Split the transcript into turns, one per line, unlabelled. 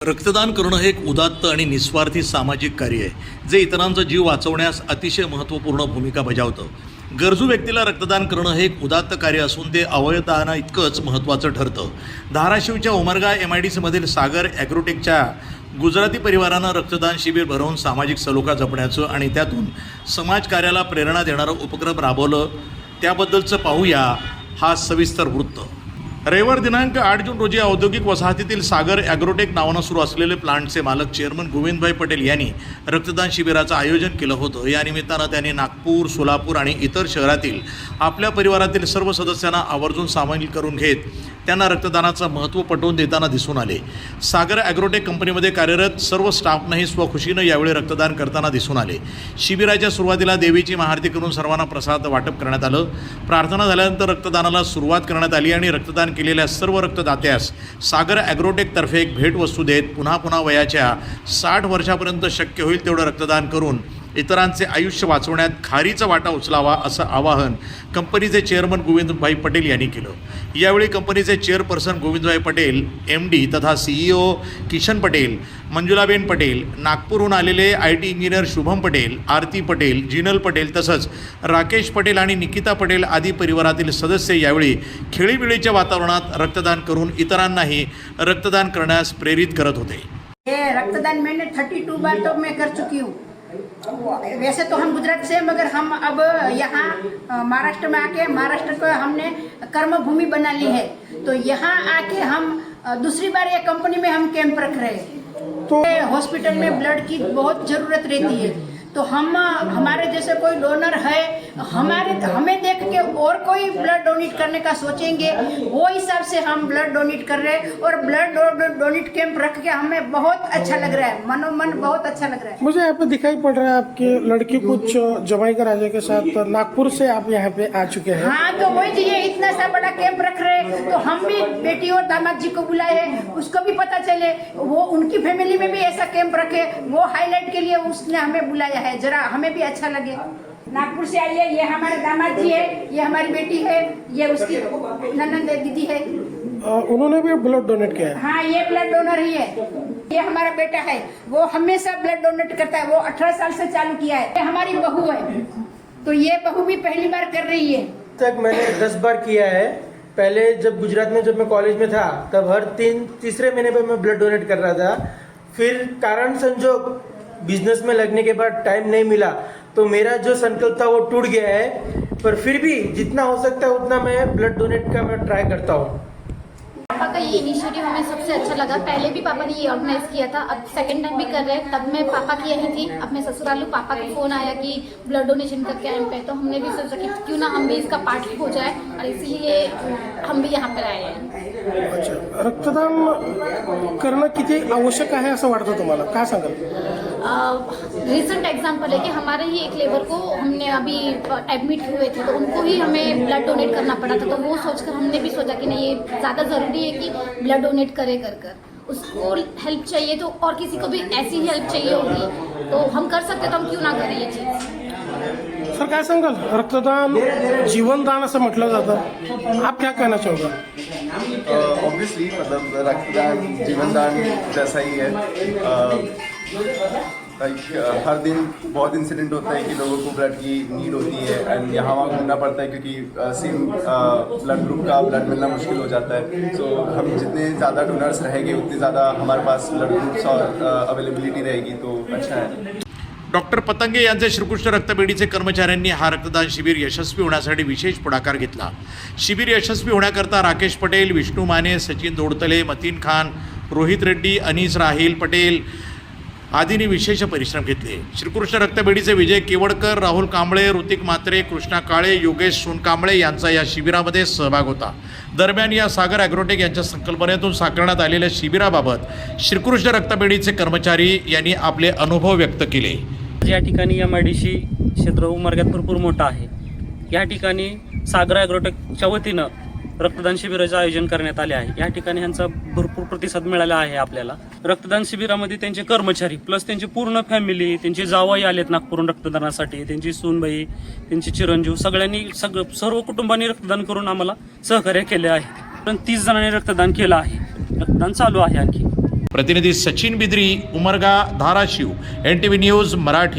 रक्तदान करणं हे एक उदात्त आणि निस्वार्थी सामाजिक कार्य आहे जे इतरांचा जीव वाचवण्यास अतिशय महत्त्वपूर्ण भूमिका बजावतं. गरजू व्यक्तीला रक्तदान करणं हे एक उदात्त कार्य असून ते अवयवदाना इतकंच महत्त्वाचं ठरतं. धाराशिवच्या उमरगा MIDCमधील सागर ॲग्रोटेकच्या गुजराती परिवारानं रक्तदान शिबिर भरवून सामाजिक सलोखा जपण्याचं आणि त्यातून समाजकार्याला प्रेरणा देणारं उपक्रम राबवलं. त्याबद्दलचं पाहूया हा सविस्तर वृत्त. रविवार दिनांक 8 जून रोजी औद्योगिक वसाहतीतील सागर ॲग्रोटेक नावानं सुरू असलेले प्लांटचे मालक चेअरमन गोविंदभाई पटेल यांनी रक्तदान शिबिराचं आयोजन केलं होतं. या निमित्तानं त्यांनी नागपूर, सोलापूर आणि इतर शहरातील आपल्या परिवारातील सर्व सदस्यांना आवर्जून सामील करून घेत त्यांना रक्तदानाचं महत्त्व पटवून देताना दिसून आले. सागर ॲग्रोटेक कंपनीमध्ये कार्यरत सर्व स्टाफनंही स्वखुशीनं यावेळी रक्तदान करताना दिसून आले. शिबिराच्या सुरुवातीला देवीची महाआरती करून सर्वांना प्रसाद वाटप करण्यात आलं. प्रार्थना झाल्यानंतर रक्तदानाला सुरुवात करण्यात आली आणि रक्तदान केलेल्या सर्व रक्तदात्यास सागर ॲग्रोटेकतर्फे एक भेटवस्तू देत पुन्हा वयाच्या 60 वर्षापर्यंत शक्य होईल तेवढं रक्तदान करून इतरांचे आयुष्य वाचवण्यात खारीचा वाटा उचलावा असं आवाहन कंपनीचे चेअरमन गोविंदभाई पटेल यांनी केलं. यावेळी कंपनीचे चेअरपर्सन गोविंदभाई पटेल, MD तथा CEO किशन पटेल, मंजुलाबेन पटेल, नागपूरहून आलेले IT इंजिनियर शुभम पटेल, आरती पटेल, जिनल पटेल तसंच राकेश पटेल आणि निकिता पटेल आदी परिवारातील सदस्य यावेळी खेळीमेळीच्या वातावरणात रक्तदान करून इतरांनाही रक्तदान करण्यास प्रेरित करत होते.
ये रक्तदान मैंने 32 बार तो मैं कर चुकी हूँ. वैसे तो हम गुजरात से, मगर हम अब यहाँ महाराष्ट्र में आके महाराष्ट्र को हमने कर्मभूमि बना ली है. तो यहाँ आके हम दूसरी बार ये कंपनी में हम कैंप रख रहे हैं. तो हॉस्पिटल में ब्लड की बहुत ज़रूरत रहती है. तो हम हमारे जैसे कोई डोनर है, हमें देख के और कोई ब्लड डोनेट करने का सोचेंगे, वो हिसाब से हम ब्लड डोनेट कर रहे हैं. और ब्लड डोनेट कैंप रख के हमें बहुत अच्छा लग रहा है, मनोमन बहुत अच्छा लग रहा है.
मुझे यहाँ पे दिखाई पड़ रहा है आपके लड़की कुछ जमाई का राजा के साथ नागपुर से आप यहाँ पे आ चुके हैं.
हाँ, तो वही ये इतना सा बड़ा कैंप रख रहे हैं, तो हम भी बेटी और दामाद जी को बुलाए हैं, उसको भी पता चले, वो उनकी फैमिली में भी ऐसा कैंप रखे, वो हाईलाइट के लिए उसने हमें बुलाया है, जरा हमें भी अच्छा लगे. नागपुर से आई है, ये हमारे दामाद जी है, ये हमारी बेटी है, ये उसकी ननंद दीदी है.
उन्होंने भी ब्लड डोनेट किया है.
हाँ, ये ब्लड डोनर ही है. ये हमारा बेटा है, वो हमेशा ब्लड डोनेट करता है, वो 18 साल से चालू किया है. ये हमारी बहू है, तो ये बहू भी पहली बार कर रही है.
तक मैंने 10 बार किया है. पहले जब गुजरात में जब मैं कॉलेज में था तब हर तीसरे महीने पे मैं ब्लड डोनेट कर रहा था. फिर कारण संजोग बिजनेस में लगने के बाद टाइम नहीं मिला, तो मेरा जो संकल्प था वो टूट गया है. पर फिर भी जितना हो सकता है उतना मैं ब्लड डोनेट का मैं ट्राई करता हूँ.
पापा का ये इनिशिएटिव हमें सबसे अच्छा लगा. पहले भी पापा ने ये ऑर्गेनाइज किया था, अब सेकंड टाइम भी कर रहे हैं. तब मैं पापा की यही थी, अब मैं ससुरालू पापा का फ़ोन आया कि ब्लड डोनेशन का कैंप है, तो हमने भी सोचा कि क्यों ना हम भी इसका पार्ट हो जाए, और इसीलिए हम भी यहाँ पर आए हैं.
अच्छा, रक्तदान करणं किती आवश्यक आहे असं वाटतं तुम्हाला, काय सांगाल?
रिसेंट एग्जाम्पल है कि हमारे ही एक लेबर को हमने अभी एडमिट हुए थे, तो उनको ही हमें ब्लड डोनेट करना पड़ा था. तो वो सोचकर हमने भी सोचा कि नहीं, ये ज़्यादा ज़रूरी है कि ब्लड डोनेट करे कर उसको हेल्प चाहिए, तो और किसी को भी ऐसी ही हेल्प चाहिए होगी, तो हम कर सकते, तो हम क्यों ना करें ये चीज़.
सर काय सांगाल, रक्तदान जीवनदान असं म्हटलं जातं, आप क्या कहना चाहोगे?
ऑब्वियसली मतलब रक्तदान जीवनदान जैसा ही है. हर दिन बहुत इंसिडेंट होता है कि लोगों को ब्लड की नीड होती है एंड यहाँ वहाँ घूमना पड़ता है क्योंकि सेम ब्लड ग्रुप का ब्लड मिलना मुश्किल हो जाता है. सो हम जितने ज़्यादा डोनर्स रहेंगे उतने ज़्यादा हमारे पास ब्लड ग्रुप्स और अवेलेबिलिटी रहेगी, तो अच्छा है.
डॉक्टर पतंगे यांचे श्रीकृष्ण रक्तपेढीचे कर्मचाऱ्यांनी हा रक्तदान शिबिर यशस्वी होण्यासाठी विशेष पुढाकार घेतला. शिबिर यशस्वी होण्याकरता राकेश पटेल, विष्णू माने, सचिन दोडतले, मतीन खान, रोहित रेड्डी, अनीस राहिल पटेल आदींनी विशेष परिश्रम घेतले. श्रीकृष्ण रक्तपेढीचे विजय केवडकर, राहुल कांबळे, ऋतिक म्हात्रे, कृष्णा काळे, योगेश सोनकांबळे यांचा या शिबिरामध्ये सहभाग होता. दरम्यान या सागर ॲग्रोटेक यांच्या संकल्पनेतून साकारण्यात आलेल्या शिबिराबाबत श्रीकृष्ण रक्तपेढीचे कर्मचारी यांनी आपले अनुभव व्यक्त केले.
या ठिकाणी MIDC क्षेत्र उमरग्यात भरपूर मोठं आहे. या ठिकाणी सागर ॲग्रोटेकच्या वतीनं रक्तदान शिबिराचं आयोजन करण्यात आले आहे. या ठिकाणी ह्यांचा भरपूर प्रतिसाद मिळाला आहे आपल्याला. रक्तदान शिबिरामध्ये त्यांचे कर्मचारी प्लस त्यांची पूर्ण फॅमिली, त्यांचे जावई आलेत नागपूरहून रक्तदानासाठी, त्यांची सूनबाई, त्यांचे चिरंजीव, सगळ्यांनी सर्व कुटुंबांनी रक्तदान करून आम्हाला सहकार्य केले आहे. पण 30 जणांनी रक्तदान केलं आहे. रक्तदान चालू आहे आणखी.
प्रतिनिधी सचिन बिद्री, उमरगा, धाराशिव, NTV न्यूज मराठी.